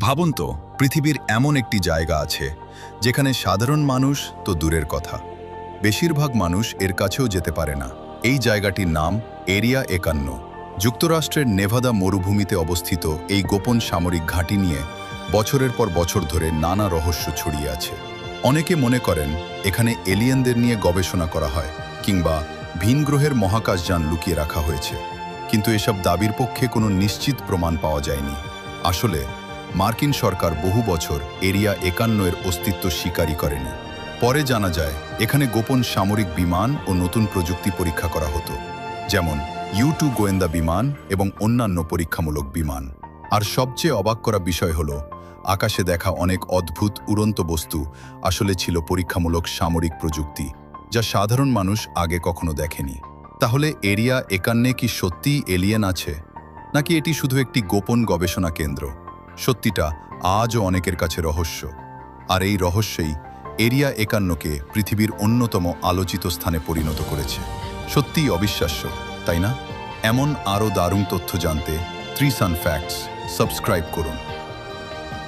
ভাবুন তো, পৃথিবীর এমন একটি জায়গা আছে যেখানে সাধারণ মানুষ তো দূরের কথা, বেশিরভাগ মানুষ এর কাছেও যেতে পারে না। এই জায়গাটির নাম এরিয়া 51। যুক্তরাষ্ট্রের নেভাদা মরুভূমিতে অবস্থিত এই গোপন সামরিক ঘাঁটি নিয়ে বছরের পর বছর ধরে নানা রহস্য ছড়িয়ে আছে। অনেকে মনে করেন এখানে এলিয়েনদের নিয়ে গবেষণা করা হয় কিংবা ভিন গ্রহের মহাকাশযান লুকিয়ে রাখা হয়েছে, কিন্তু এসব দাবির পক্ষে কোনো নিশ্চিত প্রমাণ পাওয়া যায়নি। আসলে মার্কিন সরকার বহু বছর এরিয়া 51-এর অস্তিত্ব স্বীকারই করেনি। পরে জানা যায় এখানে গোপন সামরিক বিমান ও নতুন প্রযুক্তি পরীক্ষা করা হতো, যেমন U-2 গোয়েন্দা বিমান এবং অন্যান্য পরীক্ষামূলক বিমান। আর সবচেয়ে অবাক করা বিষয় হলো, আকাশে দেখা অনেক অদ্ভুত উড়ন্ত বস্তু আসলে ছিল পরীক্ষামূলক সামরিক প্রযুক্তি, যা সাধারণ মানুষ আগে কখনো দেখেনি। তাহলে এরিয়া 51 কি সত্যিই এলিয়েন আছে, নাকি এটি শুধু একটি গোপন গবেষণা কেন্দ্র? সত্যিটা আজও অনেকের কাছে রহস্য, আর এই রহস্যই এরিয়া 51-কে পৃথিবীর অন্যতম আলোচিত স্থানে পরিণত করেছে। সত্যিই অবিশ্বাস্য, তাই না? এমন আরও দারুণ তথ্য জানতে 3 সান ফ্যাক্টস সাবস্ক্রাইব করুন।